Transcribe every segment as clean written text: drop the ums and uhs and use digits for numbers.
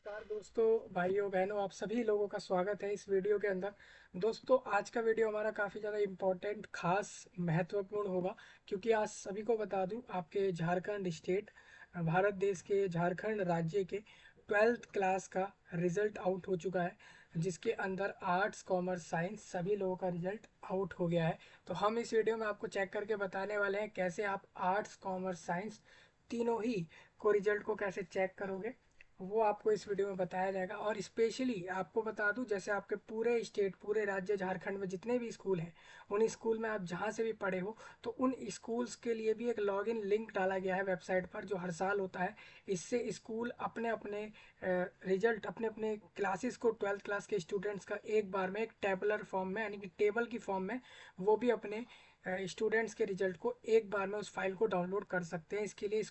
नमस्कार दोस्तों, भाइयों बहनों, आप सभी लोगों का स्वागत है इस वीडियो के अंदर। दोस्तों, आज का वीडियो हमारा काफ़ी ज़्यादा इम्पोर्टेंट, खास, महत्वपूर्ण होगा क्योंकि आज सभी को बता दूं, आपके झारखंड स्टेट, भारत देश के झारखंड राज्य के 12th क्लास का रिजल्ट आउट हो चुका है, जिसके अंदर आर्ट्स, कॉमर्स, साइंस सभी लोगों का रिजल्ट आउट हो गया है। तो हम इस वीडियो में आपको चेक करके बताने वाले हैं कैसे आप आर्ट्स, कॉमर्स, साइंस तीनों ही को रिजल्ट को कैसे चेक करोगे, वो आपको इस वीडियो में बताया जाएगा। और स्पेशली आपको बता दूं, जैसे आपके पूरे स्टेट, पूरे राज्य झारखंड में जितने भी स्कूल हैं, उन स्कूल में आप जहां से भी पढ़े हो, तो उन स्कूल्स के लिए भी एक लॉगिन लिंक डाला गया है वेबसाइट पर, जो हर साल होता है। इससे स्कूल अपने अपने रिजल्ट, अपने अपने क्लासेस को, 12th क्लास के स्टूडेंट्स का एक बार में एक टेबलर फॉर्म में, यानी कि टेबल की फॉर्म में, वो भी अपने स्टूडेंट्स के रिजल्ट को एक बार में उस फाइल को डाउनलोड कर सकते हैं। इसके लिए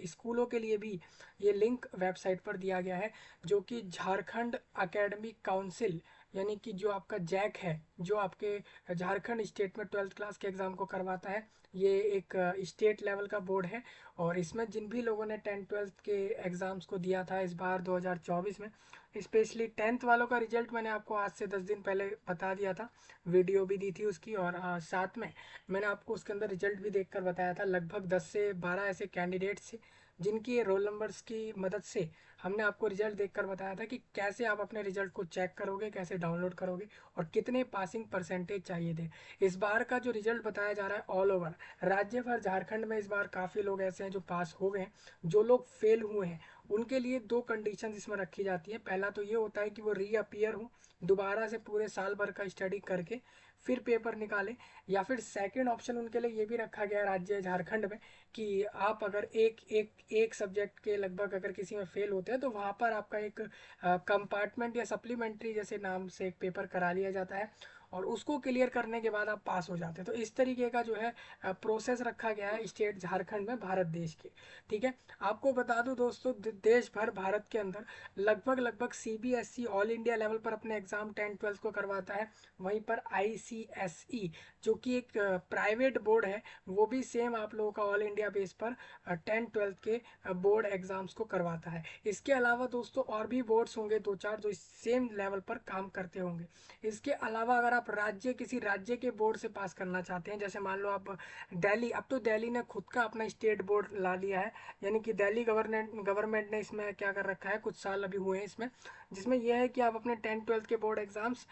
स्कूलों के लिए भी ये लिंक वेबसाइट पर दिया गया है, जो कि झारखंड एकेडमिक काउंसिल, यानी कि जो आपका जैक है, जो आपके झारखंड स्टेट में 12th क्लास के एग्ज़ाम को करवाता है। ये एक स्टेट लेवल का बोर्ड है, और इसमें जिन भी लोगों ने 10th 12th के एग्ज़ाम्स को दिया था इस बार 2024 में, स्पेशली 10th वालों का रिजल्ट मैंने आपको आज से 10 दिन पहले बता दिया था, वीडियो भी दी थी उसकी, और साथ में मैंने आपको उसके अंदर रिजल्ट भी देखकर बताया था। लगभग 10 से 12 ऐसे कैंडिडेट्स थे जिनकी रोल नंबर्स की मदद से हमने आपको रिजल्ट देखकर बताया था कि कैसे आप अपने रिजल्ट को चेक करोगे, कैसे डाउनलोड करोगे, और कितने पासिंग परसेंटेज चाहिए थे। इस बार का जो रिजल्ट बताया जा रहा है ऑल ओवर राज्य भर, झारखंड में इस बार काफ़ी लोग ऐसे हैं जो पास हो गए हैं। जो लोग फेल हुए हैं उनके लिए दो कंडीशन इसमें रखी जाती है। पहला तो ये होता है कि वो रीअपियर हो, दोबारा से पूरे साल भर का स्टडी करके फिर पेपर निकाले। या फिर सेकंड ऑप्शन उनके लिए ये भी रखा गया है राज्य झारखंड में, कि आप अगर एक सब्जेक्ट के लगभग अगर किसी में फेल होते हैं, तो वहाँ पर आपका एक कंपार्टमेंट या सप्लीमेंट्री जैसे नाम से एक पेपर करा लिया जाता है, और उसको क्लियर करने के बाद आप पास हो जाते हैं। तो इस तरीके का जो है प्रोसेस रखा गया है स्टेट झारखंड में, भारत देश के। ठीक है, आपको बता दूं दोस्तों, देश भर, भारत के अंदर लगभग लगभग सीबीएसई ऑल इंडिया लेवल पर अपने एग्जाम 10th 12th को करवाता है। वहीं पर आईसीएसई, जो कि एक प्राइवेट बोर्ड है, वो भी सेम आप लोगों का ऑल इंडिया बेस पर 10th 12th के बोर्ड एग्जाम्स को करवाता है। इसके अलावा दोस्तों और भी बोर्ड्स होंगे दो चार जो इस सेम लेवल पर काम करते होंगे। इसके अलावा अगर आप किसी राज्य के बोर्ड से पास करना चाहते हैं, जैसे मान लो आप दिल्ली, अब तो दिल्ली ने खुद का अपना स्टेट बोर्ड ला लिया है, यानी कि दिल्ली गवर्नमेंट ने इसमें क्या कर रखा है, कुछ साल अभी हुए हैं इसमें, जिसमें यह है कि आप अपने 10th 12th के बोर्ड एग्जाम्स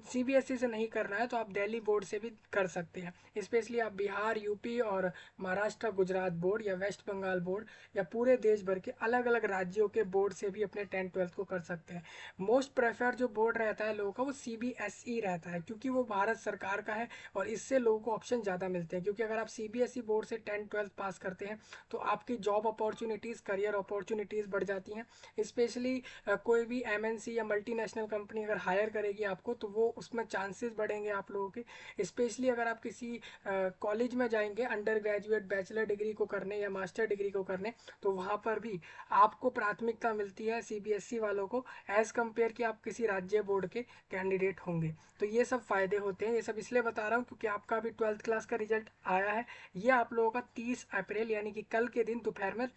सीबीएसई से नहीं कर रहा है तो आप दिल्ली बोर्ड से भी कर सकते हैं। स्पेशली आप बिहार, यूपी और महाराष्ट्र, गुजरात बोर्ड, या वेस्ट बंगाल बोर्ड, या पूरे देश भर के अलग अलग राज्यों के बोर्ड से भी अपने 10th 12th को कर सकते हैं। मोस्ट प्रेफर जो बोर्ड रहता है लोगों का, वो सीबीएसई रहता है, क्योंकि वो भारत सरकार का है, और इससे लोगों को ऑप्शन ज़्यादा मिलते हैं। क्योंकि अगर आप सीबीएसई बोर्ड से 10th 12th पास करते हैं तो आपकी जॉब अपॉर्चुनिटीज़, करियर अपॉर्चुनिटीज़ बढ़ जाती हैं। स्पेशली कोई भी एमएनसी या मल्टीनेशनल कंपनी अगर हायर करेगी आपको, तो वो उसमें चांसेस बढ़ेंगे आप लोगों के। स्पेशली अगर आप किसी कॉलेज में जाएंगे अंडर ग्रेजुएट, बैचलर डिग्री को करने या मास्टर डिग्री को करने, तो वहाँ पर भी आपको प्राथमिकता मिलती है सीबीएसई वालों को, एज कम्पेयर कि आप किसी राज्य बोर्ड के कैंडिडेट होंगे। तो ये सब फायदे होते हैं। ये सब इसलिए बता रहा हूँ क्योंकि आपका अभी 12th क्लास का रिजल्ट आया है। ये आप लोगों का 30 अप्रैल, यानी कि कल के दिन दोपहर में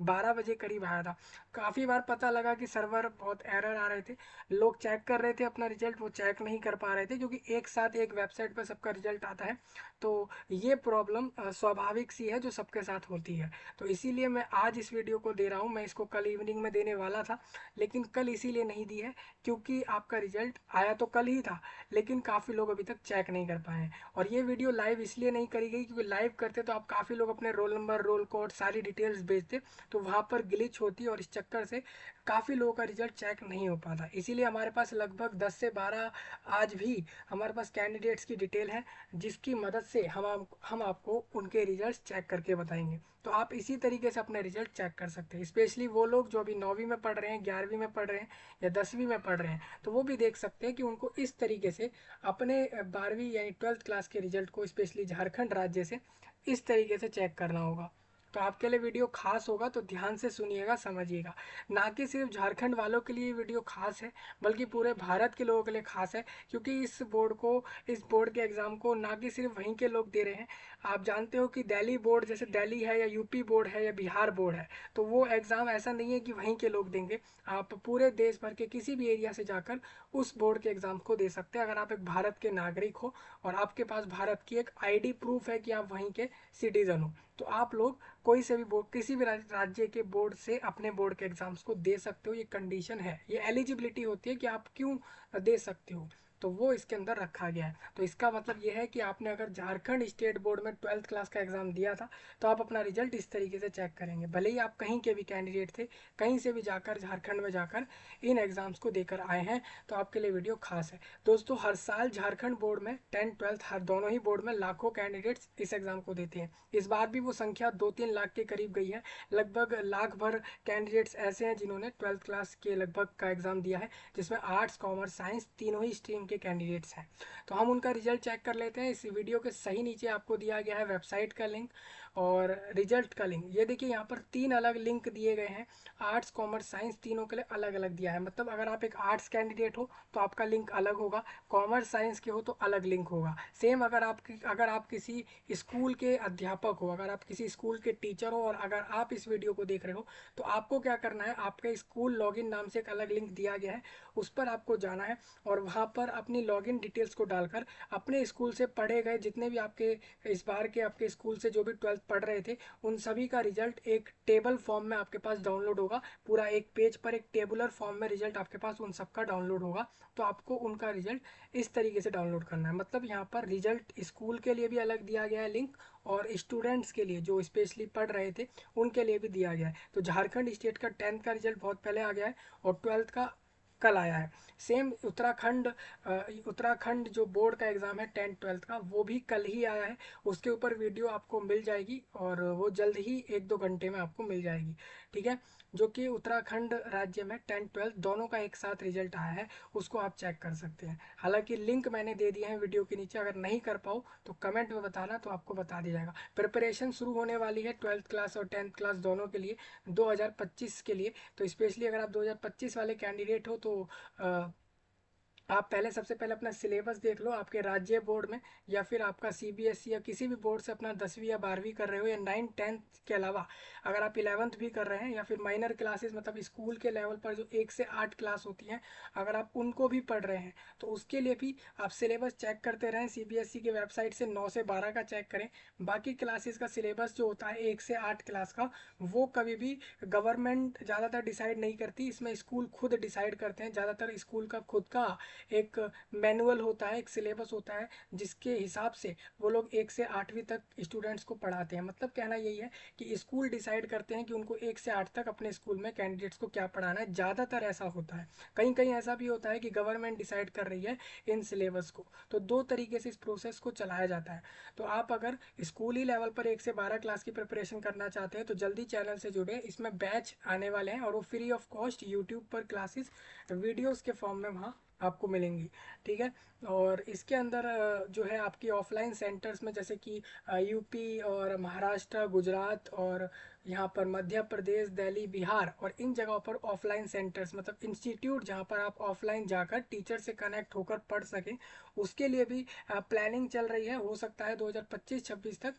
12 बजे करीब आया था। काफ़ी बार पता लगा कि सर्वर बहुत एरर आ रहे थे, लोग चेक कर रहे थे अपना रिजल्ट, वो चेक नहीं कर पा रहे थे, क्योंकि एक साथ एक वेबसाइट पर सबका रिजल्ट आता है। तो ये प्रॉब्लम स्वाभाविक सी है जो सबके साथ होती है। तो इसीलिए मैं आज इस वीडियो को दे रहा हूँ। मैं इसको कल इवनिंग में देने वाला था, लेकिन कल इसीलिए नहीं दी है क्योंकि आपका रिजल्ट आया तो कल ही था, लेकिन काफ़ी लोग अभी तक चेक नहीं कर पाए हैं। और ये वीडियो लाइव इसलिए नहीं करी गई क्योंकि लाइव करते तो आप काफ़ी लोग अपने रोल नंबर, रोल कोड, सारी डिटेल्स भेजते, तो वहाँ पर ग्लिच होती, और इस चक्कर से काफ़ी लोगों का रिजल्ट चेक नहीं हो पाता। इसीलिए हमारे पास लगभग 10 से 12 आज भी हमारे पास कैंडिडेट्स की डिटेल है, जिसकी मदद से हम आपको उनके रिजल्ट चेक करके बताएंगे। तो आप इसी तरीके से अपने रिजल्ट चेक कर सकते हैं। स्पेशली वो लोग जो अभी 9वीं में पढ़ रहे हैं, 11वीं में पढ़ रहे हैं, या 10वीं में पढ़ रहे हैं, तो वो भी देख सकते हैं कि उनको इस तरीके से अपने 12वीं यानी 12th क्लास के रिजल्ट को, स्पेशली झारखंड राज्य से, इस तरीके से चेक करना होगा। तो आपके लिए वीडियो खास होगा, तो ध्यान से सुनिएगा, समझिएगा। ना कि सिर्फ झारखंड वालों के लिए वीडियो खास है, बल्कि पूरे भारत के लोगों के लिए खास है, क्योंकि इस बोर्ड के एग्ज़ाम को ना कि सिर्फ वहीं के लोग दे रहे हैं। आप जानते हो कि दिल्ली बोर्ड, जैसे दिल्ली है या यूपी बोर्ड है या बिहार बोर्ड है, तो वो एग्ज़ाम ऐसा नहीं है कि वहीं के लोग देंगे। आप पूरे देश भर के किसी भी एरिया से जाकर उस बोर्ड के एग्ज़ाम को दे सकते हैं, अगर आप एक भारत के नागरिक हो और आपके पास भारत की एक आईडी प्रूफ है कि आप वहीं के सिटीज़न हो। तो आप लोग कोई से भी बोर्ड, किसी भी राज्य के बोर्ड से अपने बोर्ड के एग्ज़ाम्स को दे सकते हो। ये कंडीशन है, ये एलिजिबिलिटी होती है कि आप क्यों दे सकते हो, तो वो इसके अंदर रखा गया है। तो इसका मतलब ये है कि आपने अगर झारखंड स्टेट बोर्ड में 12th क्लास का एग्ज़ाम दिया था, तो आप अपना रिजल्ट इस तरीके से चेक करेंगे। भले ही आप कहीं के भी कैंडिडेट थे, कहीं से भी जाकर झारखंड में जाकर इन एग्ज़ाम्स को देकर आए हैं, तो आपके लिए वीडियो खास है। दोस्तों, हर साल झारखंड बोर्ड में 10th 12th हर दोनों ही बोर्ड में लाखों कैंडिडेट्स इस एग्ज़ाम को देते हैं। इस बार भी वो संख्या 2-3 लाख के करीब गई है। लगभग लाख भर कैंडिडेट्स ऐसे हैं जिन्होंने 12th क्लास के लगभग का एग्ज़ाम दिया है, जिसमें आर्ट्स, कॉमर्स, साइंस तीनों ही स्ट्रीम के कैंडिडेट्स हैं। तो हम उनका रिजल्ट चेक कर लेते हैं। इस वीडियो के सही नीचे आपको दिया गया है वेबसाइट का लिंक और रिजल्ट का लिंक। ये देखिए, यहाँ पर 3 अलग लिंक दिए गए हैं। आर्ट्स, कॉमर्स, साइंस तीनों के लिए अलग अलग दिया है। मतलब अगर आप एक आर्ट्स कैंडिडेट हो तो आपका लिंक अलग होगा, कॉमर्स साइंस के हो तो अलग लिंक होगा। सेम अगर आप किसी स्कूल के अध्यापक हो, अगर आप किसी स्कूल के टीचर हो और अगर आप इस वीडियो को देख रहे हो, तो आपको क्या करना है, आपके स्कूल लॉगिन नाम से एक अलग लिंक दिया गया है, उस पर आपको जाना है और वहाँ पर अपनी लॉगिन डिटेल्स को डालकर अपने स्कूल से पढ़े गए जितने भी आपके इस बार के आपके स्कूल से जो भी 12th पढ़ रहे थे, उन सभी का रिजल्ट एक टेबल फॉर्म में आपके पास डाउनलोड होगा। पूरा एक पेज पर एक टेबुलर फॉर्म में रिजल्ट आपके पास उन सबका डाउनलोड होगा। तो आपको उनका रिजल्ट इस तरीके से डाउनलोड करना है। मतलब यहाँ पर रिजल्ट स्कूल के लिए भी अलग दिया गया है लिंक, और स्टूडेंट्स के लिए जो स्पेशली पढ़ रहे थे उनके लिए भी दिया गया है। तो झारखंड स्टेट का 10th का रिजल्ट बहुत पहले आ गया है और 12th का कल आया है। सेम उत्तराखंड जो बोर्ड का एग्ज़ाम है 10th 12th का, वो भी कल ही आया है। उसके ऊपर वीडियो आपको मिल जाएगी और वो जल्द ही 1-2 घंटे में आपको मिल जाएगी, ठीक है। जो कि उत्तराखंड राज्य में 10th 12th दोनों का एक साथ रिजल्ट आया है, उसको आप चेक कर सकते हैं। हालांकि लिंक मैंने दे दिए हैं वीडियो के नीचे, अगर नहीं कर पाओ तो कमेंट में बताना, तो आपको बता दिया जाएगा। प्रिपरेशन शुरू होने वाली है 12th क्लास और 10th क्लास दोनों के लिए 2025 के लिए। तो स्पेशली अगर आप 2025 वाले कैंडिडेट हो तो आप पहले सबसे पहले अपना सिलेबस देख लो आपके राज्य बोर्ड में, या फिर आपका सीबीएसई या किसी भी बोर्ड से अपना 10वीं या 12वीं कर रहे हो, या 9th 10th के अलावा अगर आप 11th भी कर रहे हैं, या फिर माइनर क्लासेस मतलब स्कूल के लेवल पर जो 1 से 8 क्लास होती हैं, अगर आप उनको भी पढ़ रहे हैं, तो उसके लिए भी आप सिलेबस चेक करते रहें। सीबीएसई की वेबसाइट से 9 से 12 का चेक करें। बाकी क्लासेस का सिलेबस जो होता है 1 से 8 क्लास का, वो कभी भी गवर्नमेंट ज़्यादातर डिसाइड नहीं करती, इसमें स्कूल खुद डिसाइड करते हैं। ज़्यादातर स्कूल का खुद का एक मैनुअल होता है, एक सिलेबस होता है, जिसके हिसाब से वो लोग 1 से 8वीं तक स्टूडेंट्स को पढ़ाते हैं। मतलब कहना यही है कि स्कूल डिसाइड करते हैं कि उनको 1 से 8 तक अपने स्कूल में कैंडिडेट्स को क्या पढ़ाना है। ज़्यादातर ऐसा होता है। कहीं कहीं ऐसा भी होता है कि गवर्नमेंट डिसाइड कर रही है इन सिलेबस को। तो दो तरीके से इस प्रोसेस को चलाया जाता है। तो आप अगर स्कूल ही लेवल पर 1 से 12 क्लास की प्रिपरेशन करना चाहते हैं तो जल्दी चैनल से जुड़े। इसमें बैच आने वाले हैं और वो फ्री ऑफ कॉस्ट यूट्यूब पर क्लासेस वीडियोस के फॉर्म में वहाँ आपको मिलेंगी, ठीक है। और इसके अंदर जो है आपकी ऑफलाइन सेंटर्स में, जैसे कि यूपी और महाराष्ट्र, गुजरात और यहाँ पर मध्य प्रदेश, दिल्ली, बिहार, और इन जगहों पर ऑफलाइन सेंटर्स मतलब इंस्टीट्यूट जहाँ पर आप ऑफलाइन जाकर टीचर से कनेक्ट होकर पढ़ सकें, उसके लिए भी प्लानिंग चल रही है। हो सकता है 2025-26 तक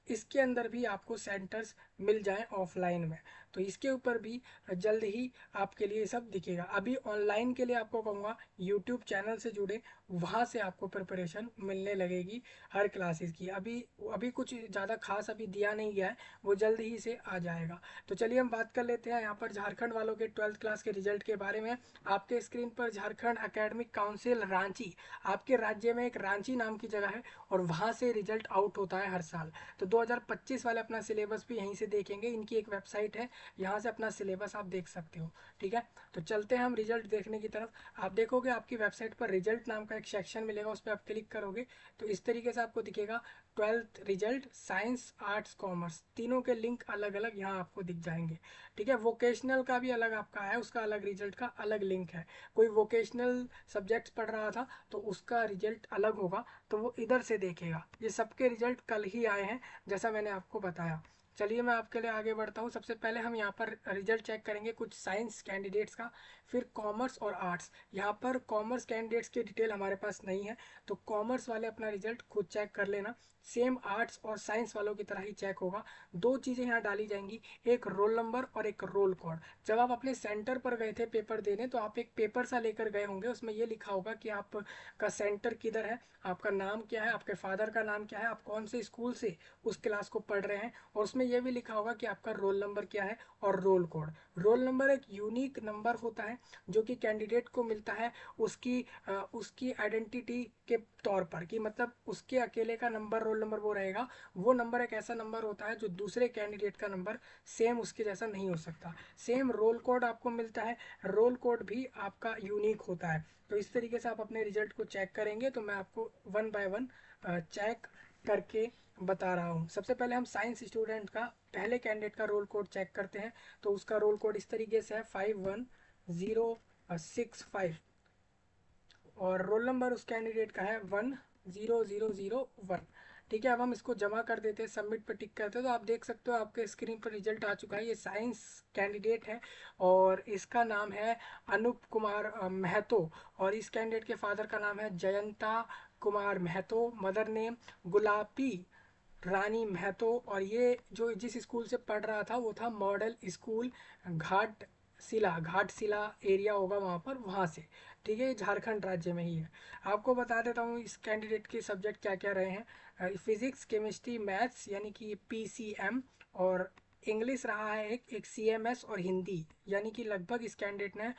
इसके अंदर भी आपको सेंटर्स मिल जाएं ऑफलाइन में। तो इसके ऊपर भी जल्द ही आपके लिए सब दिखेगा। अभी ऑनलाइन के लिए आपको कहूँगा यूट्यूब चैनल से जुड़े, वहाँ से आपको प्रिपरेशन मिलने लगेगी हर क्लासेस की। अभी अभी कुछ ज़्यादा खास अभी दिया नहीं गया है, वो जल्द ही से आ जाएगा। तो चलिए हम बात कर लेते हैं यहाँ पर झारखंड वालों के 12th क्लास के रिजल्ट के बारे में। आपके स्क्रीन पर झारखंड एकेडमिक काउंसिल रांची, आपके राज्य में एक रांची नाम की जगह है और वहाँ से रिजल्ट आउट होता है हर साल। तो 2025 वाले अपना सिलेबस भी यहीं से देखेंगे। इनकी एक वेबसाइट है, यहाँ से अपना सिलेबस आप देख सकते हो, ठीक है। तो चलते हैं हम रिजल्ट देखने की तरफ। आप देखोगे आपकी वेबसाइट पर रिजल्ट नाम का एक सेक्शन मिलेगा, उस पर आप क्लिक करोगे तो इस तरीके से आपको दिखेगा 12th result, science, arts, commerce तीनों के लिंक अलग अलग यहाँ आपको दिख जाएंगे, ठीक है। वोकेशनल का भी अलग आपका है, उसका अलग रिजल्ट का अलग लिंक है। कोई वोकेशनल सब्जेक्ट्स पढ़ रहा था तो उसका रिजल्ट अलग होगा, तो वो इधर से देखेगा। ये सबके रिजल्ट कल ही आए हैं जैसा मैंने आपको बताया। चलिए मैं आपके लिए आगे बढ़ता हूँ। सबसे पहले हम यहाँ पर रिजल्ट चेक करेंगे कुछ साइंस कैंडिडेट्स का, फिर कॉमर्स और आर्ट्स। यहाँ पर कॉमर्स कैंडिडेट्स की डिटेल हमारे पास नहीं है, तो कॉमर्स वाले अपना रिजल्ट खुद चेक कर लेना। सेम आर्ट्स और साइंस वालों की तरह ही चेक होगा। दो चीज़ें यहाँ डाली जाएंगी, एक रोल नंबर और एक रोल कोड। जब आप अपने सेंटर पर गए थे पेपर देने, तो आप एक पेपर सा लेकर गए होंगे, उसमें ये लिखा होगा कि आपका सेंटर किधर है, आपका नाम क्या है, आपके फादर का नाम क्या है, आप कौन से स्कूल से उस क्लास को पढ़ रहे हैं, और उसमें यह भी लिखा होगा कि आपका रोल नंबर क्या है और रोल कोड। रोल नंबर एक यूनिक नंबर होता है जो कि कैंडिडेट को मिलता है उसकी आइडेंटिटी के तौर पर, कि मतलब उसके अकेले का नंबर रोल नंबर वो रहेगा। वो नंबर एक ऐसा नंबर होता है जो दूसरे कैंडिडेट का नंबर सेम उसके जैसा नहीं हो सकता। सेम रोल कोड आपको मिलता है, रोल कोड भी आपका यूनिक होता है। तो इस तरीके से आप अपने रिजल्ट को चेक करेंगे, तो मैं आपको वन बाय वन चेक करके बता रहा हूँ। सबसे पहले हम साइंस स्टूडेंट का पहले कैंडिडेट का रोल कोड चेक करते हैं। तो उसका रोल कोड इस तरीके से है 51065, और रोल नंबर उस कैंडिडेट का है 10001। ठीक है, अब हम इसको जमा कर देते हैं, सबमिट पर टिक करते हैं। तो आप देख सकते हो आपके स्क्रीन पर रिजल्ट आ चुका है। ये साइंस कैंडिडेट है और इसका नाम है अनूप कुमार महतो, और इस कैंडिडेट के फादर का नाम है जयंता कुमार महतो, मदर नेम गुलाबी रानी महतो, और ये जो जिस स्कूल से पढ़ रहा था वो था मॉडल स्कूल घाटशिला एरिया होगा वहाँ पर, वहाँ से। ठीक है, ये झारखंड राज्य में ही है। आपको बता देता हूँ इस कैंडिडेट के सब्जेक्ट क्या क्या रहे हैं। फिजिक्स, केमिस्ट्री, मैथ्स यानी कि पीसीएम, और इंग्लिश रहा है एक सीएमएस, और हिंदी, यानी कि लगभग इस कैंडिडेट ने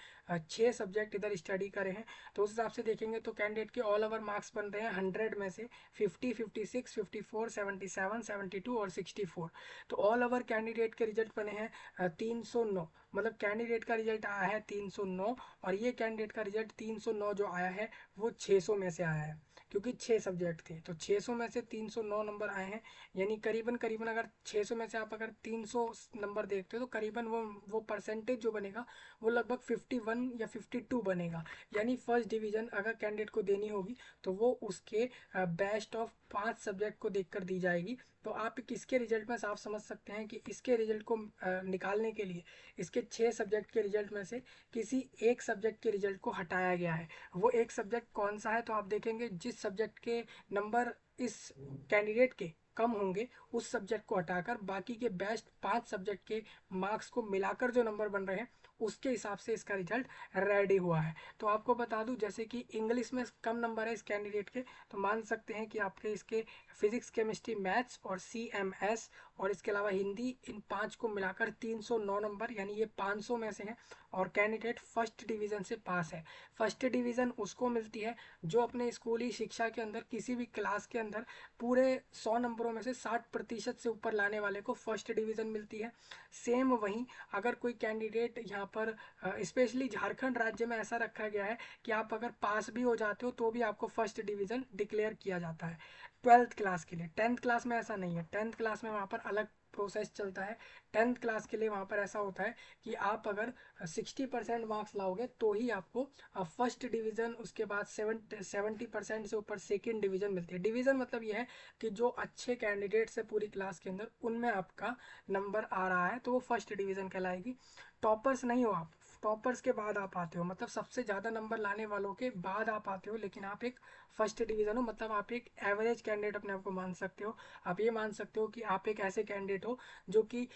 6 सब्जेक्ट इधर स्टडी करे हैं। तो उस हिसाब से देखेंगे तो कैंडिडेट के ऑल ओवर मार्क्स बन रहे हैं 100 में से 50, 56, 54, 77, 72 और 64। तो ऑल ओवर कैंडिडेट के रिजल्ट बने हैं 309, मतलब कैंडिडेट का रिजल्ट आया है 309, और ये कैंडिडेट का रिजल्ट 309 जो आया है वो 600 में से आया है, क्योंकि 6 सब्जेक्ट थे। तो 600 में से 309 नंबर आए हैं, यानी करीबन करीबन अगर 600 में से आप अगर 300 नंबर देखते हो तो करीबन वो परसेंटेज जो बनेगा वो लगभग 51 या 52 बनेगा। यानी फर्स्ट डिवीज़न अगर कैंडिडेट को देनी होगी तो वो उसके बेस्ट ऑफ 5 सब्जेक्ट को देखकर दी जाएगी। तो आप किसके रिजल्ट में साफ समझ सकते हैं कि इसके रिजल्ट को निकालने के लिए इसके 6 सब्जेक्ट के रिजल्ट में से किसी एक सब्जेक्ट के रिजल्ट को हटाया गया है। वो एक सब्जेक्ट कौन सा है, तो आप देखेंगे जिस सब्जेक्ट के नंबर इस कैंडिडेट के कम होंगे उस सब्जेक्ट को हटाकर बाकी के बेस्ट 5 सब्जेक्ट के मार्क्स को मिलाकर जो नंबर बन रहे हैं उसके हिसाब से इसका रिजल्ट रेडी हुआ है। तो आपको बता दूं, जैसे कि इंग्लिश में कम नंबर है इस कैंडिडेट के, तो मान सकते हैं कि आपके इसके फिजिक्स, केमिस्ट्री, मैथ्स और सीएमएस और इसके अलावा हिंदी, इन 5 को मिलाकर 309 नंबर, यानी ये 500 में से हैं, और कैंडिडेट फर्स्ट डिवीज़न से पास है। फर्स्ट डिवीज़न उसको मिलती है जो अपने स्कूली शिक्षा के अंदर किसी भी क्लास के अंदर पूरे 100 नंबरों में से 60% से ऊपर लाने वाले को फर्स्ट डिवीज़न मिलती है। सेम वहीं अगर कोई कैंडिडेट यहाँ पर स्पेशली झारखंड राज्य में ऐसा रखा गया है कि आप अगर पास भी हो जाते हो तो भी आपको फर्स्ट डिवीज़न डिक्लेयर किया जाता है 12th क्लास के लिए। 10th क्लास में ऐसा नहीं है, 10th क्लास में वहाँ पर अलग प्रोसेस चलता है। 10th क्लास के लिए वहाँ पर ऐसा होता है कि आप अगर 60% मार्क्स लाओगे तो ही आपको फर्स्ट डिवीज़न, उसके बाद 70% से ऊपर सेकेंड डिवीज़न मिलती है। डिवीज़न मतलब यह है कि जो अच्छे कैंडिडेट्स है पूरी क्लास के अंदर उनमें आपका नंबर आ रहा है तो वो फर्स्ट डिवीज़न कहलाएगी। टॉपर्स नहीं हो आप, टॉपर्स के बाद आप आते हो, मतलब सबसे ज़्यादा नंबर लाने वालों के बाद आप आते हो, लेकिन आप एक फर्स्ट डिवीज़न हो, मतलब आप एक एवरेज कैंडिडेट अपने आप को मान सकते हो। आप ये मान सकते हो कि आप एक ऐसे कैंडिडेट हो जो कि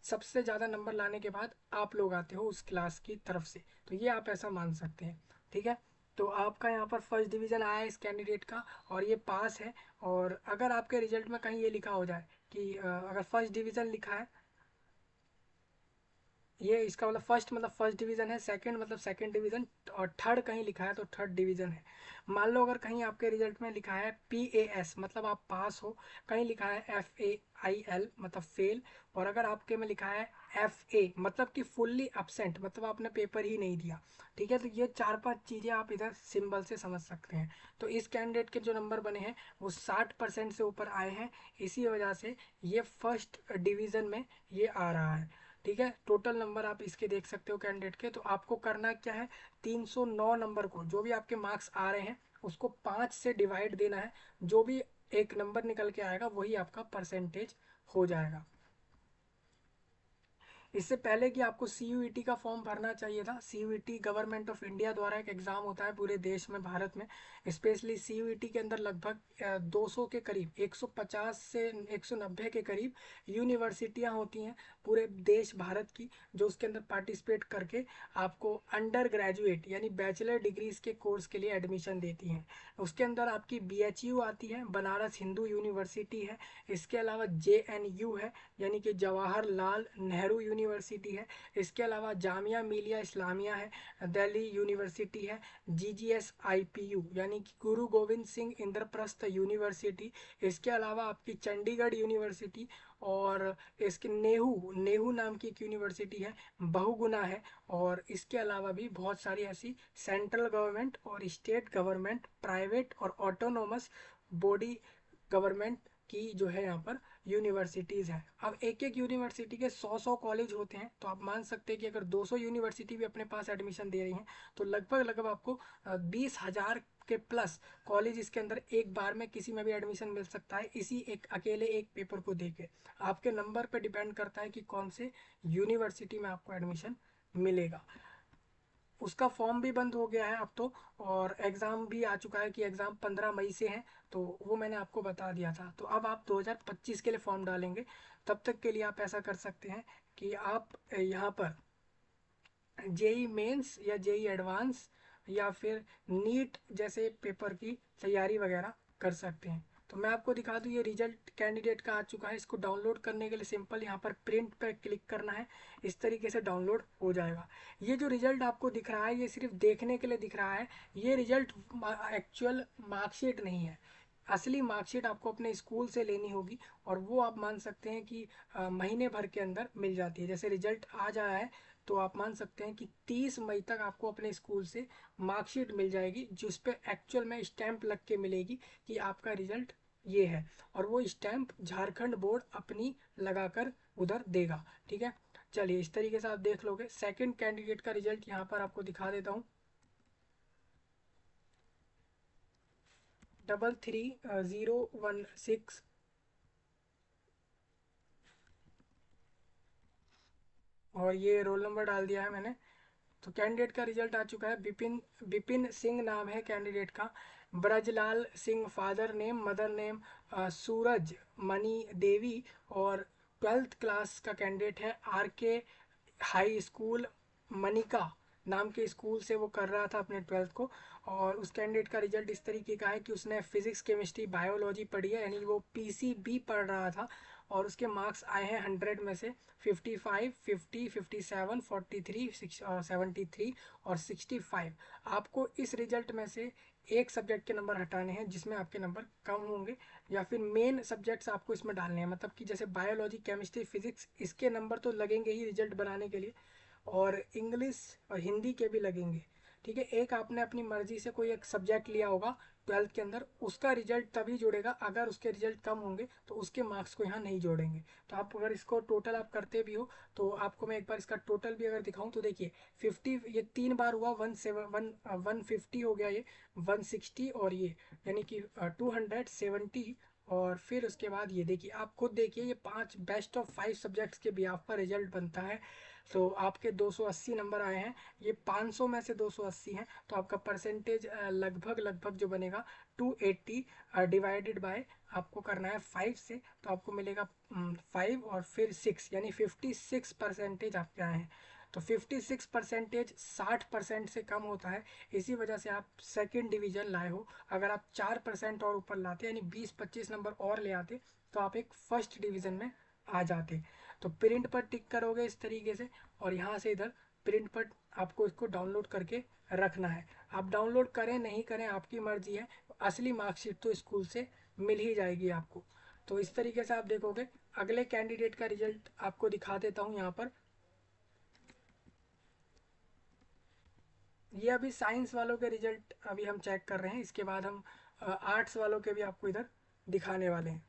सबसे ज़्यादा नंबर लाने के बाद आप लोग आते हो उस क्लास की तरफ से, तो ये आप ऐसा मान सकते हैं। ठीक है, तो आपका यहाँ पर फर्स्ट डिवीज़न आया है इस कैंडिडेट का और ये पास है। और अगर आपके रिजल्ट में कहीं ये लिखा हो जाए कि अगर फर्स्ट डिवीज़न लिखा है, ये इसका मतलब फर्स्ट मतलब फर्स्ट डिवीज़न है, सेकंड मतलब सेकंड डिवीज़न, और थर्ड कहीं लिखा है तो थर्ड डिवीज़न है। मान लो अगर कहीं आपके रिजल्ट में लिखा है PAS मतलब आप पास हो, कहीं लिखा है FAIL मतलब फेल, और अगर आपके में लिखा है FA मतलब कि फुल्ली absent मतलब आपने पेपर ही नहीं दिया। ठीक है, तो ये 4-5 चीज़ें आप इधर सिंबल से समझ सकते हैं। तो इस कैंडिडेट के जो नंबर बने हैं वो 60% से ऊपर आए हैं, इसी वजह से ये फर्स्ट डिवीज़न में ये आ रहा है। ठीक है, टोटल नंबर आप इसके देख सकते हो कैंडिडेट के। तो आपको करना क्या है, 309 नंबर को जो भी आपके मार्क्स आ रहे हैं उसको 5 से डिवाइड देना है, जो भी एक नंबर निकल के आएगा वही आपका परसेंटेज हो जाएगा। इससे पहले कि आपको CUET का फॉर्म भरना चाहिए था। CUET गवर्नमेंट ऑफ इंडिया द्वारा एक एग्ज़ाम होता है पूरे देश में, भारत में। स्पेशली CUET के अंदर लगभग 200 के करीब, 150 से 190 के करीब यूनिवर्सिटियां होती हैं पूरे देश भारत की, जो उसके अंदर पार्टिसिपेट करके आपको अंडर ग्रेजुएट यानी बैचलर डिग्रीज के कोर्स के लिए एडमिशन देती हैं। उसके अंदर आपकी BHU आती है, बनारस हिंदू यूनिवर्सिटी है। इसके अलावा JNU है, यानी कि जवाहरलाल नेहरू यूनिवर्सिटी है। इसके अलावा जामिया मिलिया इस्लामिया है, दिल्ली यूनिवर्सिटी है। GGSIPU यानी कि गुरु गोविंद सिंह इंद्रप्रस्थ यूनिवर्सिटी। इसके अलावा आपकी चंडीगढ़ यूनिवर्सिटी, और इसके नेहरू नेहरू नाम की एक यूनिवर्सिटी है, बहुगुना है। और इसके अलावा भी बहुत सारी ऐसी सेंट्रल गवर्नमेंट और स्टेट गवर्नमेंट, प्राइवेट और ऑटोनोमस बॉडी गवर्नमेंट की जो है यहाँ पर यूनिवर्सिटीज़ हैं। अब एक एक यूनिवर्सिटी के 100 कॉलेज होते हैं, तो आप मान सकते हैं कि अगर 200 यूनिवर्सिटी भी अपने पास एडमिशन दे रही हैं, तो लगभग लगभग आपको 20,000 के प्लस कॉलेज इसके अंदर एक बार में किसी में भी एडमिशन मिल सकता है, इसी एक अकेले एक पेपर को देके। आपके नंबर पे डिपेंड करता है कि कौन से यूनिवर्सिटी में आपको एडमिशन मिलेगा। उसका फॉर्म भी बंद हो गया है अब तो, और एग्ज़ाम भी आ चुका है कि एग्ज़ाम 15 मई से है, तो वो मैंने आपको बता दिया था। तो अब आप 2025 के लिए फॉर्म डालेंगे, तब तक के लिए आप ऐसा कर सकते हैं कि आप यहाँ पर JEE मेंस या JEE एडवांस या फिर नीट जैसे पेपर की तैयारी वगैरह कर सकते हैं। तो मैं आपको दिखा दूँ, ये रिजल्ट कैंडिडेट का आ चुका है। इसको डाउनलोड करने के लिए सिंपल यहाँ पर प्रिंट पर क्लिक करना है, इस तरीके से डाउनलोड हो जाएगा। ये जो रिजल्ट आपको दिख रहा है, ये सिर्फ देखने के लिए दिख रहा है, ये रिजल्ट एक्चुअल मार्कशीट नहीं है। असली मार्कशीट आपको अपने स्कूल से लेनी होगी, और वो आप मान सकते हैं कि महीने भर के अंदर मिल जाती है। जैसे रिजल्ट आ जाया है, तो आप मान सकते हैं कि 30 मई तक आपको अपने स्कूल से मार्कशीट मिल जाएगी, जिस पे एक्चुअल में स्टैंप लग के मिलेगी कि आपका रिजल्ट ये है, और वो स्टैंप झारखंड बोर्ड अपनी लगाकर उधर देगा। ठीक है, चलिए इस तरीके से आप देख लोगे। सेकंड कैंडिडेट का रिजल्ट यहाँ पर आपको दिखा देता हूँ। 33016, और ये रोल नंबर डाल दिया है मैंने। तो कैंडिडेट का रिजल्ट आ चुका है। विपिन विपिन सिंह नाम है कैंडिडेट का। Brajlal Singh father name, mother name Suraj Mani Devi, और 12th क्लास का कैंडिडेट है। RK हाई स्कूल मनिका नाम के स्कूल से वो कर रहा था अपने 12th को। और उस कैंडिडेट का रिजल्ट इस तरीके का है कि उसने फिजिक्स केमिस्ट्री बायोलॉजी पढ़ी है, यानी वो PCB पढ़ रहा था, और उसके मार्क्स आए हैं 100 में से 55, 50, 57, 43, 73 और 65। आपको इस रिजल्ट में से एक सब्जेक्ट के नंबर हटाने हैं जिसमें आपके नंबर कम होंगे, या फिर मेन सब्जेक्ट्स आपको इसमें डालने हैं। मतलब कि जैसे बायोलॉजी, केमिस्ट्री, फिजिक्स, इसके नंबर तो लगेंगे ही रिजल्ट बनाने के लिए, और इंग्लिश और हिंदी के भी लगेंगे। ठीक है, एक आपने अपनी मर्जी से कोई एक सब्जेक्ट लिया होगा 12th के अंदर, उसका रिजल्ट तभी जोड़ेगा। अगर उसके रिजल्ट कम होंगे तो उसके मार्क्स को यहाँ नहीं जोड़ेंगे। तो आप अगर इसको टोटल आप करते भी हो, तो आपको मैं एक बार इसका टोटल भी अगर दिखाऊं, तो देखिए 50, ये 3 बार हुआ, 150 हो गया, ये 160, और ये यानी कि 270। और फिर उसके बाद ये देखिए, आप खुद देखिए, ये 5 बेस्ट ऑफ 5 सब्जेक्ट्स के बिहाफ पर रिजल्ट बनता है। तो आपके 280 नंबर आए हैं, ये 500 में से 280 हैं, तो आपका परसेंटेज लगभग लगभग जो बनेगा 280, डिवाइडेड बाय आपको करना है 5 से, तो आपको मिलेगा 5 और फिर 6, यानी 56% आपके आए हैं। तो 56% 60% से कम होता है, इसी वजह से आप सेकंड डिवीजन लाए हो। अगर आप 4% और ऊपर लाते, यानी 20-25 नंबर और ले आते, तो आप एक फर्स्ट डिवीजन में आ जाते। तो प्रिंट पर टिक करोगे इस तरीके से, और यहाँ से इधर प्रिंट पर आपको इसको डाउनलोड करके रखना है। आप डाउनलोड करें नहीं करें आपकी मर्जी है, असली मार्कशीट तो स्कूल से मिल ही जाएगी आपको। तो इस तरीके से आप देखोगे। अगले कैंडिडेट का रिजल्ट आपको दिखा देता हूँ यहाँ पर। ये अभी साइंस वालों के रिजल्ट अभी हम चेक कर रहे हैं, इसके बाद हम आर्ट्स वालों के भी आपको इधर दिखाने वाले हैं।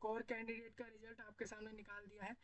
एक और कैंडिडेट का रिजल्ट आपके सामने निकाल दिया है।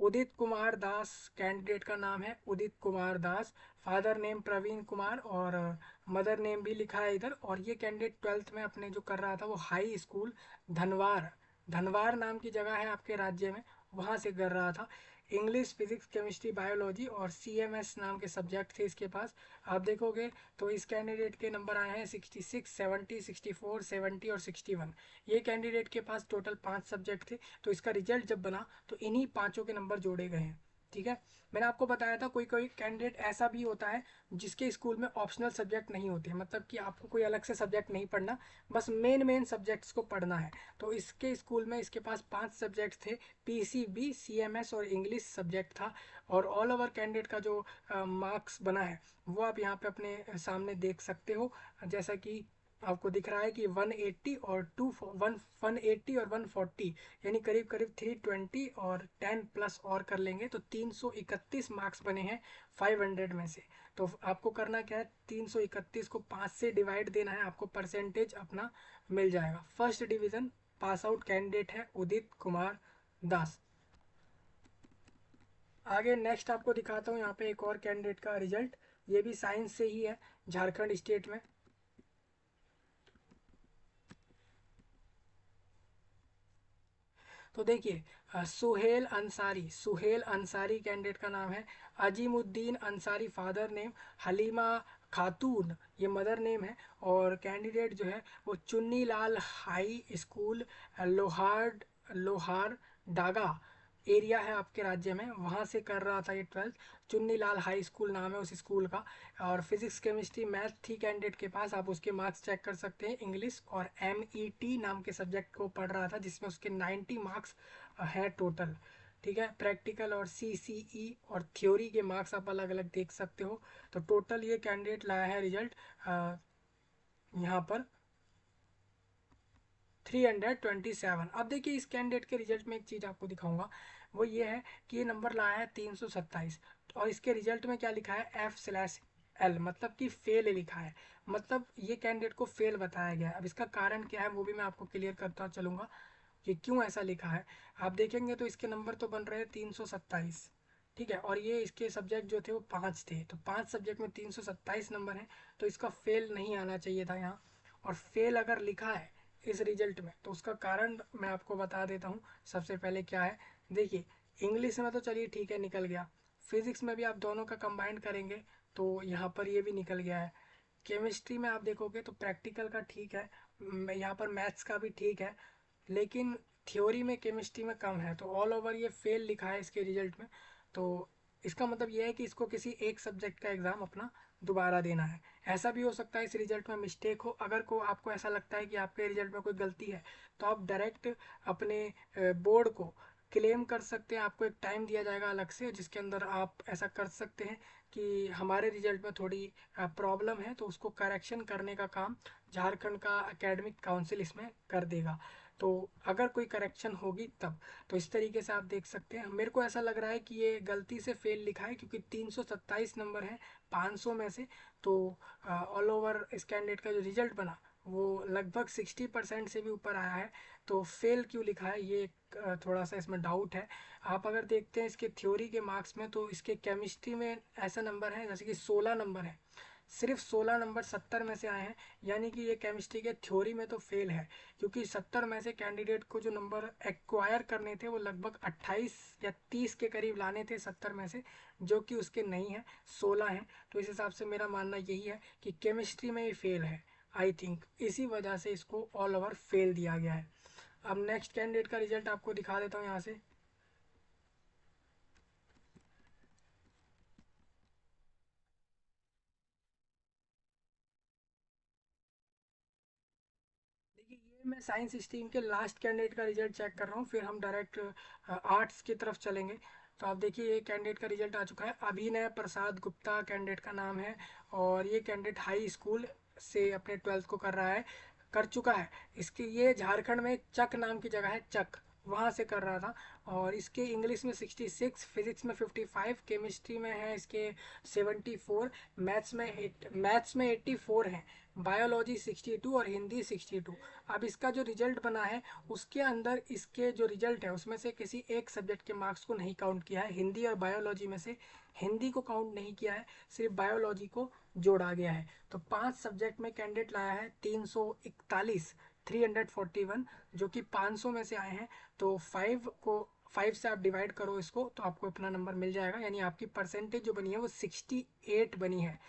उदित कुमार दास कैंडिडेट का नाम है, उदित कुमार दास। फादर नेम प्रवीण कुमार और मदर नेम भी लिखा है इधर। और ये कैंडिडेट 12th में अपने जो कर रहा था वो हाई स्कूल धनवार, धनवार नाम की जगह है आपके राज्य में, वहाँ से कर रहा था। इंग्लिश, फिजिक्स, केमिस्ट्री, बायोलॉजी और सीएमएस नाम के सब्जेक्ट थे इसके पास। आप देखोगे तो इस कैंडिडेट के नंबर आए हैं 66, 70, 64, 70 और 61। ये कैंडिडेट के पास टोटल 5 सब्जेक्ट थे। तो इसका रिजल्ट जब बना तो इन्हीं पांचों के नंबर जोड़े गए हैं। ठीक है, मैंने आपको बताया था कोई कोई कैंडिडेट ऐसा भी होता है जिसके स्कूल में ऑप्शनल सब्जेक्ट नहीं होते, मतलब कि आपको कोई अलग से सब्जेक्ट नहीं पढ़ना, बस मेन मेन सब्जेक्ट्स को पढ़ना है। तो इसके स्कूल में इसके पास 5 सब्जेक्ट थे, पीसीबी, सीएमएस और इंग्लिश सब्जेक्ट था। और ऑल ओवर कैंडिडेट का जो मार्क्स बना है वो आप यहाँ पे अपने सामने देख सकते हो। जैसा कि आपको दिख रहा है कि 180 और 180 और 140, यानी करीब करीब 320 और 10 प्लस और कर लेंगे तो 331 मार्क्स बने हैं 500 में से। तो आपको करना क्या है, 331 को 5 से डिवाइड देना है, आपको परसेंटेज अपना मिल जाएगा। First division pass out candidate है उदित कुमार दास। आगे नेक्स्ट आपको दिखाता हूँ यहाँ पे एक और कैंडिडेट का रिजल्ट, ये भी साइंस से ही है, झारखंड स्टेट में। तो देखिए सुहेल अंसारी कैंडिडेट का नाम है। अजीमुद्दीन अंसारी फादर नेम, हलीमा खातून ये मदर नेम है। और कैंडिडेट जो है वो चुन्नी लाल हाई स्कूल लोहार लोहार डागा एरिया है आपके राज्य में, वहाँ से कर रहा था ये 12th। Chunni Lal high school नाम है उस स्कूल का। और फिजिक्स, केमिस्ट्री, मैथ थी कैंडिडेट के पास, आप उसके मार्क्स चेक कर सकते हैं। इंग्लिश और एमईटी नाम के सब्जेक्ट को पढ़ रहा था जिसमें उसके 90 मार्क्स हैं टोटल। ठीक है, प्रैक्टिकल और सीसीई और थ्योरी के मार्क्स आप अलग अलग देख सकते हो। तो टोटल ये कैंडिडेट लाया है रिजल्ट यहाँ पर 327। अब देखिए इस कैंडिडेट के रिजल्ट में एक चीज़ आपको दिखाऊंगा, वो ये है कि ये नंबर लाया है 327 और इसके रिजल्ट में क्या लिखा है, F/L, मतलब कि फेल लिखा है। मतलब ये कैंडिडेट को फेल बताया गया है। अब इसका कारण क्या है वो भी मैं आपको क्लियर करता चलूंगा कि क्यों ऐसा लिखा है। आप देखेंगे तो इसके नंबर तो बन रहे हैं 327, ठीक है, और ये इसके सब्जेक्ट जो थे वो 5 थे, तो 5 सब्जेक्ट में 327 नंबर है, तो इसका फेल नहीं आना चाहिए था यहाँ। और फेल अगर लिखा है इस रिजल्ट में तो उसका कारण मैं आपको बता देता हूँ। सबसे पहले क्या है, देखिए इंग्लिश में तो चलिए ठीक है निकल गया, फिजिक्स में भी आप दोनों का कंबाइंड करेंगे तो यहाँ पर ये भी निकल गया है। केमिस्ट्री में आप देखोगे तो प्रैक्टिकल का ठीक है, यहाँ पर मैथ्स का भी ठीक है, लेकिन थ्योरी में केमिस्ट्री में कम है, तो ऑल ओवर ये फेल लिखा है इसके रिजल्ट में। तो इसका मतलब ये है कि इसको किसी एक सब्जेक्ट का एग्ज़ाम अपना दोबारा देना है। ऐसा भी हो सकता है इस रिजल्ट में मिस्टेक हो, अगर को आपको ऐसा लगता है कि आपके रिजल्ट में कोई गलती है तो आप डायरेक्ट अपने बोर्ड को क्लेम कर सकते हैं। आपको एक टाइम दिया जाएगा अलग से जिसके अंदर आप ऐसा कर सकते हैं कि हमारे रिजल्ट में थोड़ी प्रॉब्लम है, तो उसको करेक्शन करने का काम झारखंड का एकेडमिक काउंसिल इसमें कर देगा। तो अगर कोई करेक्शन होगी तब, तो इस तरीके से आप देख सकते हैं। मेरे को ऐसा लग रहा है कि ये गलती से फेल लिखा है क्योंकि 327 नंबर है 500 में से। तो ऑल ओवर इस कैंडिडेट का जो रिजल्ट बना वो लगभग 60% से भी ऊपर आया है। तो फेल क्यों लिखा है ये थोड़ा सा इसमें डाउट है। आप अगर देखते हैं इसके थ्योरी के मार्क्स में तो इसके केमिस्ट्री में ऐसा नंबर है जैसे कि 16 नंबर है, सिर्फ 16 नंबर 70 में से आए हैं, यानी कि ये केमिस्ट्री के थ्योरी में तो फेल है। क्योंकि 70 में से कैंडिडेट को जो नंबर एक्वायर करने थे वो लगभग 28 या 30 के करीब लाने थे 70 में से, जो कि उसके नहीं है, 16 हैं। तो इस हिसाब से मेरा मानना यही है कि केमिस्ट्री में ही फेल है, आई थिंक इसी वजह से इसको ऑल ओवर फेल दिया गया है। अब नेक्स्ट कैंडिडेट का रिजल्ट आपको दिखा देता हूँ यहाँ से। देखिए ये मैं साइंस स्ट्रीम के लास्ट कैंडिडेट का रिजल्ट चेक कर रहा हूँ, फिर हम डायरेक्ट आर्ट्स की तरफ चलेंगे। तो आप देखिए ये कैंडिडेट का रिजल्ट आ चुका है, अभिनय प्रसाद गुप्ता कैंडिडेट का नाम है। और ये कैंडिडेट हाई स्कूल से अपने 12th को कर रहा है, कर चुका है। इसकी ये झारखंड में चक नाम की जगह है, चक, वहाँ से कर रहा था। और इसके इंग्लिश में 66, फिजिक्स में 55, केमिस्ट्री में है इसके 74, मैथ्स में 84 है, बायोलॉजी 62 और हिंदी 62। अब इसका जो रिजल्ट बना है उसके अंदर इसके जो रिजल्ट है उसमें से किसी एक सब्जेक्ट के मार्क्स को नहीं काउंट किया है। हिंदी और बायोलॉजी में से हिंदी को काउंट नहीं किया है, सिर्फ बायोलॉजी को जोड़ा गया है। तो 5 सब्जेक्ट में कैंडिडेट लाया है 341, 341, जो कि 500 में से आए हैं। तो 5 से आप डिवाइड करो इसको तो आपको अपना नंबर मिल जाएगा, यानी आपकी परसेंटेज जो बनी है वो 68 बनी है।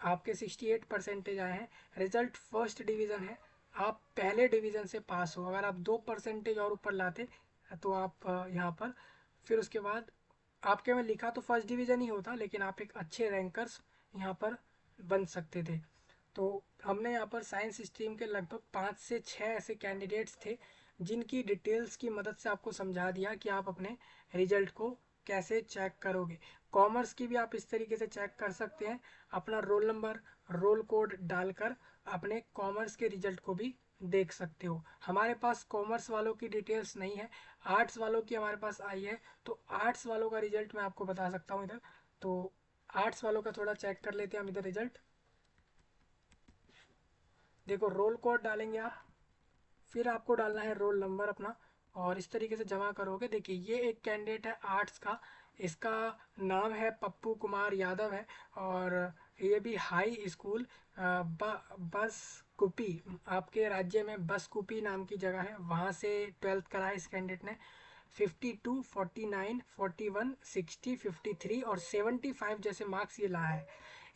आपके 68 परसेंटेज आए हैं। रिजल्ट फर्स्ट डिवीज़न है, आप पहले डिवीज़न से पास हो। अगर आप 2 परसेंटेज और ऊपर लाते तो आप यहाँ पर फिर उसके बाद आपके में लिखा तो फर्स्ट डिवीज़न ही होता, लेकिन आप एक अच्छे रैंकर्स यहाँ पर बन सकते थे। तो हमने यहाँ पर साइंस स्ट्रीम के लगभग 5 से 6 ऐसे कैंडिडेट्स थे जिनकी डिटेल्स की मदद से आपको समझा दिया कि आप अपने रिजल्ट को कैसे चेक करोगे। कॉमर्स की भी आप इस तरीके से चेक कर सकते हैं, अपना रोल नंबर, रोल कोड डालकर अपने कॉमर्स के रिजल्ट को भी देख सकते हो। हमारे पास कॉमर्स वालों की डिटेल्स नहीं है, आर्ट्स वालों की हमारे पास आई है। तो आर्ट्स वालों का रिजल्ट मैं आपको बता सकता हूँ इधर। तो आर्ट्स वालों का थोड़ा चेक कर लेते हैं हम इधर रिजल्ट। देखो, रोल कोड डालेंगे आप, फिर आपको डालना है रोल नंबर अपना, और इस तरीके से जमा करोगे। देखिए, ये एक कैंडिडेट है आर्ट्स का, इसका नाम है पप्पू कुमार यादव है, और ये भी हाई स्कूल बस कुपी, आपके राज्य में बस कुपी नाम की जगह है, वहाँ से 12th करा है इस कैंडिडेट ने। 52, 49, 41, 60, 53 और 75 जैसे मार्क्स ये लाया है।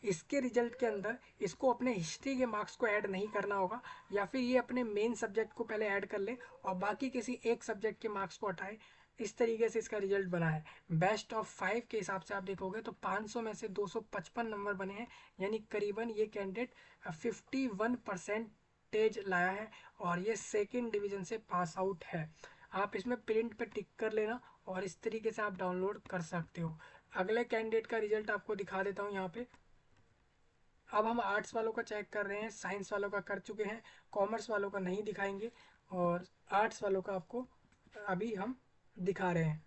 इसके रिजल्ट के अंदर इसको अपने हिस्ट्री के मार्क्स को ऐड नहीं करना होगा, या फिर ये अपने मेन सब्जेक्ट को पहले ऐड कर ले और बाकी किसी एक सब्जेक्ट के मार्क्स को हटाए। इस तरीके से इसका रिजल्ट बना है। बेस्ट ऑफ 5 के हिसाब से आप देखोगे तो 500 में से 255 नंबर बने हैं, यानी करीबन ये कैंडिडेट 51% लाया है, और ये सेकेंड डिवीजन से पास आउट है। आप इसमें प्रिंट पे टिक कर लेना और इस तरीके से आप डाउनलोड कर सकते हो। अगले कैंडिडेट का रिजल्ट आपको दिखा देता हूँ यहाँ पे। अब हम आर्ट्स वालों का चेक कर रहे हैं, साइंस वालों का कर चुके हैं, कॉमर्स वालों का नहीं दिखाएंगे, और आर्ट्स वालों का आपको अभी हम दिखा रहे हैं।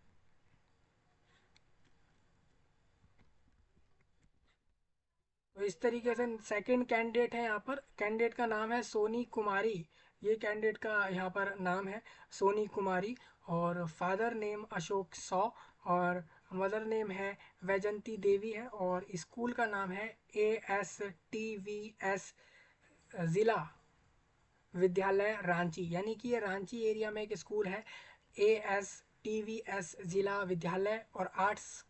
तो इस तरीके से सेकंड कैंडिडेट है यहाँ पर, कैंडिडेट का नाम है सोनी कुमारी। ये कैंडिडेट का यहाँ पर नाम है सोनी कुमारी, और फादर नेम अशोक सौ, और मदर नेम है वैजंती देवी है, और स्कूल का नाम है ASTVS ज़िला विद्यालय रांची, यानी कि ये रांची एरिया में एक स्कूल है। ASTVS जिला विद्यालय, और आर्ट्स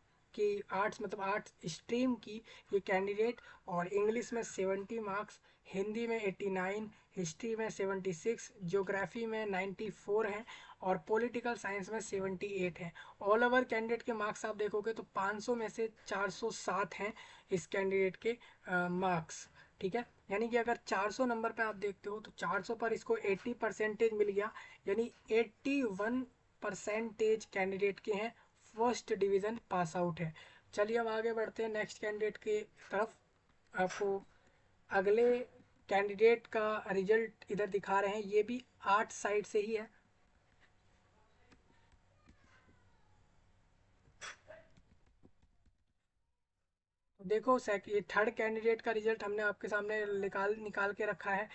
मतलब आर्ट्स स्ट्रीम की ये कैंडिडेट, और इंग्लिश में 70 मार्क्स, हिंदी में 89, हिस्ट्री में 76, ज्योग्राफी में 94 हैं, और पॉलिटिकल साइंस में 78 हैं। ऑल ओवर कैंडिडेट के मार्क्स आप देखोगे तो 500 में से 407 हैं इस कैंडिडेट के मार्क्स। ठीक है, यानी कि अगर 400 नंबर पे आप देखते हो तो 400 पर इसको 80 परसेंटेज मिल गया, यानी 81 परसेंटेज कैंडिडेट के हैं, फर्स्ट डिवीज़न पास आउट है। चलिए हम आगे बढ़ते हैं नेक्स्ट कैंडिडेट की तरफ। आपको अगले कैंडिडेट का रिजल्ट इधर दिखा रहे हैं, ये भी आर्ट साइड से ही है। देखो, ये थर्ड कैंडिडेट का रिजल्ट हमने आपके सामने निकाल निकाल के रखा है।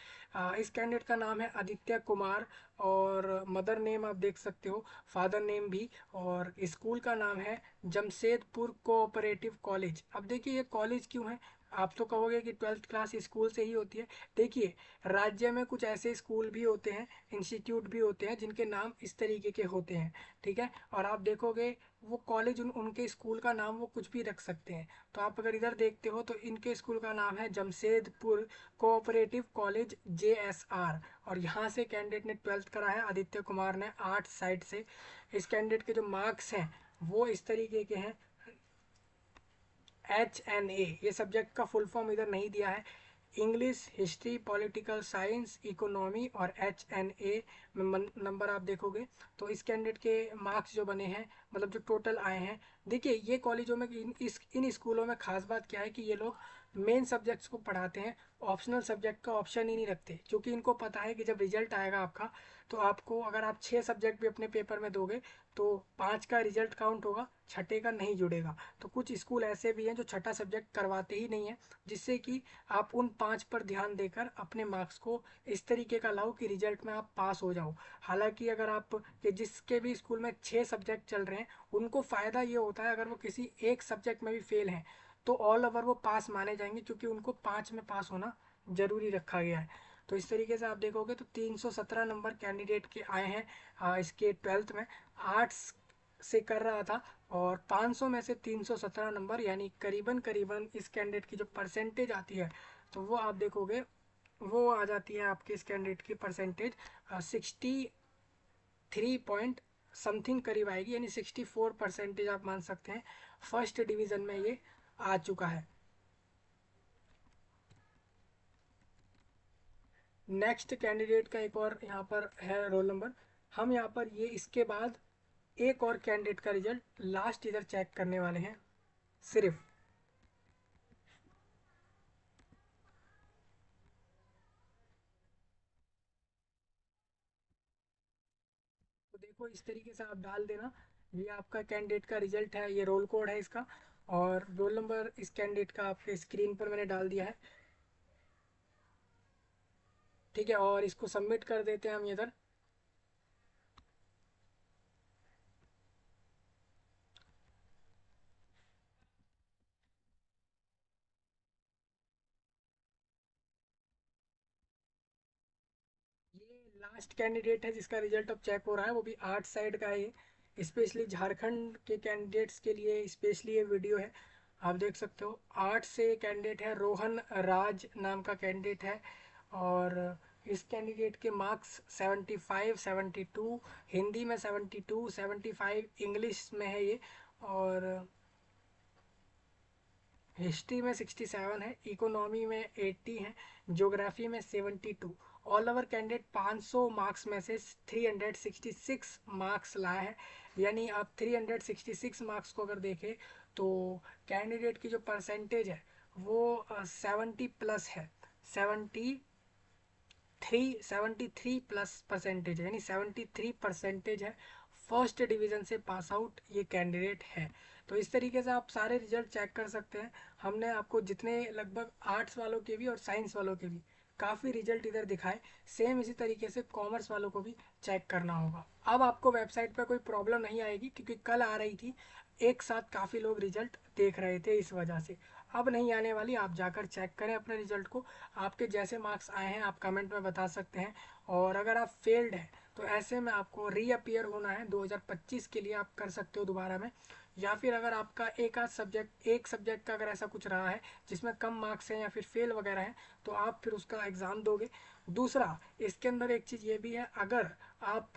इस कैंडिडेट का नाम है आदित्य कुमार, और मदर नेम आप देख सकते हो, फादर नेम भी, और स्कूल का नाम है जमशेदपुर कोऑपरेटिव कॉलेज। अब देखिए, ये कॉलेज क्यों है? आप तो कहोगे कि 12th क्लास स्कूल से ही होती है। देखिए, राज्य में कुछ ऐसे स्कूल भी होते हैं, इंस्टीट्यूट भी होते हैं जिनके नाम इस तरीके के होते हैं। ठीक है, और आप देखोगे वो कॉलेज उनके स्कूल का नाम वो कुछ भी रख सकते हैं। तो आप अगर इधर देखते हो तो इनके स्कूल का नाम है जमशेदपुर कोऑपरेटिव कॉलेज JSR, और यहाँ से कैंडिडेट ने 12th करा है, आदित्य कुमार ने आर्ट्स साइड से। इस कैंडिडेट के जो मार्क्स हैं वो इस तरीके के हैं। HNA, ये सब्जेक्ट का फुल फॉर्म इधर नहीं दिया है। English, history, political science, economy, और HNA में नंबर आप देखोगे तो इस कैंडिडेट के मार्क्स जो बने हैं, मतलब जो टोटल आए हैं। देखिए, ये कॉलेजों में इन स्कूलों में खास बात क्या है कि ये लोग मेन सब्जेक्ट्स को पढ़ाते हैं, ऑप्शनल सब्जेक्ट का ऑप्शन ही नहीं रखते, क्योंकि इनको पता है कि जब रिजल्ट आएगा आपका, तो आपको अगर आप 6 सब्जेक्ट भी अपने पेपर में दोगे तो 5 का रिजल्ट काउंट होगा, छठे का नहीं जुड़ेगा। तो कुछ स्कूल ऐसे भी हैं जो छठा सब्जेक्ट करवाते ही नहीं है, जिससे कि आप उन 5 पर ध्यान देकर अपने मार्क्स को इस तरीके का लाओ कि रिजल्ट में आप पास हो जाओ। हालांकि अगर आप कि जिसके भी स्कूल में 6 सब्जेक्ट चल रहे हैं, उनको फ़ायदा ये होता है अगर वो किसी एक सब्जेक्ट में भी फेल हैं तो ऑल ओवर वो पास माने जाएंगे, क्योंकि उनको 5 में पास होना जरूरी रखा गया है। तो इस तरीके से आप देखोगे तो 317 नंबर कैंडिडेट के आए हैं इसके 12th में। आर्ट्स से कर रहा था और 500 में से 317 नंबर, यानी करीबन करीबन इस कैंडिडेट की जो परसेंटेज आती है, तो वो आप देखोगे वो आ जाती है आपके इस कैंडिडेट की परसेंटेज 63 समथिंग करीब आएगी, यानी 64% आप मान सकते हैं। फर्स्ट डिवीज़न में ये आ चुका है। नेक्स्ट कैंडिडेट का एक और यहाँ पर है रोल नंबर। हम यहाँ पर ये इसके बाद एक और कैंडिडेट का रिजल्ट लास्ट इधर चेक करने वाले हैं सिर्फ। तो देखो इस तरीके से आप डाल देना, ये आपका कैंडिडेट का रिजल्ट है, ये रोल कोड है इसका, और रोल नंबर इस कैंडिडेट का आपके स्क्रीन पर मैंने डाल दिया है। ठीक है, और इसको सबमिट कर देते हैं हम इधर। ये लास्ट कैंडिडेट है जिसका रिजल्ट अब चेक हो रहा है, वो भी आर्ट साइड का है ये। स्पेशली झारखंड के कैंडिडेट्स के लिए स्पेशली ये वीडियो है। आप देख सकते हो आर्ट से कैंडिडेट है, रोहन राज नाम का कैंडिडेट है। और इस कैंडिडेट के मार्क्स 75 72, हिंदी में 72 75, इंग्लिश में है ये। और हिस्ट्री में 67 है, इकोनॉमी में 80 है, ज्योग्राफी में 72। ऑल ओवर कैंडिडेट 500 मार्क्स में से 366 मार्क्स लाया है। यानी आप 366 मार्क्स को अगर देखें तो कैंडिडेट की जो परसेंटेज है वो 70 प्लस है। 73 प्लस परसेंटेज है, यानी 73% है। फर्स्ट डिवीज़न से पास आउट ये कैंडिडेट है। तो इस तरीके से आप सारे रिजल्ट चेक कर सकते हैं। हमने आपको जितने लगभग आर्ट्स वालों के भी और साइंस वालों के भी काफ़ी रिजल्ट इधर दिखाए, सेम इसी तरीके से कॉमर्स वालों को भी चेक करना होगा। अब आपको वेबसाइट पर कोई प्रॉब्लम नहीं आएगी, क्योंकि कल आ रही थी, एक साथ काफ़ी लोग रिजल्ट देख रहे थे, इस वजह से अब नहीं आने वाली। आप जाकर चेक करें अपने रिजल्ट को, आपके जैसे मार्क्स आए हैं आप कमेंट में बता सकते हैं। और अगर आप फेल्ड हैं तो ऐसे में आपको रीअपियर होना है 2025 के लिए, आप कर सकते हो दोबारा में। या फिर अगर आपका एक सब्जेक्ट का अगर ऐसा कुछ रहा है जिसमें कम मार्क्स हैं या फिर फेल वगैरह है, तो आप फिर उसका एग्ज़ाम दोगे। दूसरा, इसके अंदर एक चीज़ ये भी है, अगर आप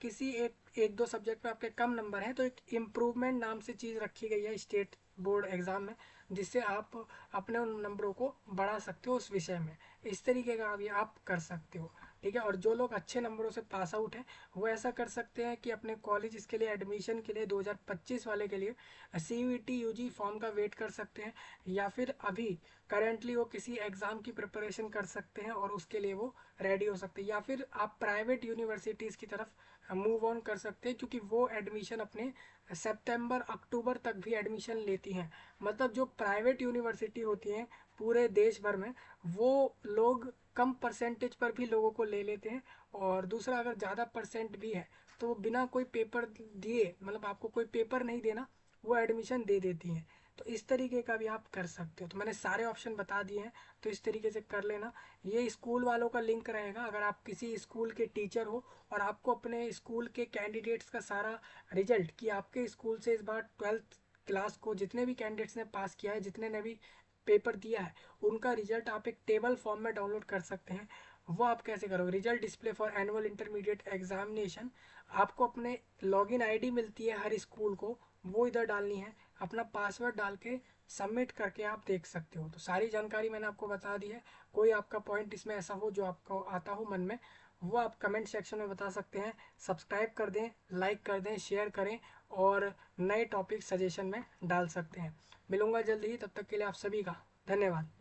किसी एक दो सब्जेक्ट पे आपके कम नंबर हैं तो एक इम्प्रूवमेंट नाम से चीज़ रखी गई है स्टेट बोर्ड एग्ज़ाम में, जिससे आप अपने उन नंबरों को बढ़ा सकते हो उस विषय में। इस तरीके का भी आप कर सकते हो। ठीक है, और जो लोग अच्छे नंबरों से पास आउट हैं वो ऐसा कर सकते हैं कि अपने कॉलेज इसके लिए एडमिशन के लिए 2025 वाले के लिए CUET UG फॉर्म का वेट कर सकते हैं, या फिर अभी करेंटली वो किसी एग्ज़ाम की प्रिपरेशन कर सकते हैं और उसके लिए वो रेडी हो सकते हैं। या फिर आप प्राइवेट यूनिवर्सिटीज़ की तरफ मूव ऑन कर सकते हैं, क्योंकि वो एडमिशन अपने सितंबर अक्टूबर तक भी एडमिशन लेती हैं। मतलब जो प्राइवेट यूनिवर्सिटी होती हैं पूरे देश भर में, वो लोग कम परसेंटेज पर भी लोगों को ले लेते हैं। और दूसरा, अगर ज़्यादा परसेंट भी है तो वो बिना कोई पेपर दिए, मतलब आपको कोई पेपर नहीं देना, वो एडमिशन दे देती हैं। तो इस तरीके का भी आप कर सकते हो। तो मैंने सारे ऑप्शन बता दिए हैं, तो इस तरीके से कर लेना। ये स्कूल वालों का लिंक रहेगा, अगर आप किसी स्कूल के टीचर हो और आपको अपने स्कूल के कैंडिडेट्स का सारा रिजल्ट, कि आपके स्कूल से इस बार 12th क्लास को जितने भी कैंडिडेट्स ने पास किया है, जितने ने भी पेपर दिया है, उनका रिजल्ट आप एक टेबल फॉर्म में डाउनलोड कर सकते हैं। वो आप कैसे करोगे? Result display for annual intermediate examination, आपको अपने लॉगिन आईडी मिलती है हर स्कूल को, वो इधर डालनी है, अपना पासवर्ड डाल के सबमिट करके आप देख सकते हो। तो सारी जानकारी मैंने आपको बता दी है। कोई आपका पॉइंट इसमें ऐसा हो जो आपको आता हो मन में, वो आप कमेंट सेक्शन में बता सकते हैं। सब्सक्राइब कर दें, लाइक कर दें, शेयर करें, और नए टॉपिक सजेशन में डाल सकते हैं। मिलूंगा जल्द ही, तब तक के लिए आप सभी का धन्यवाद।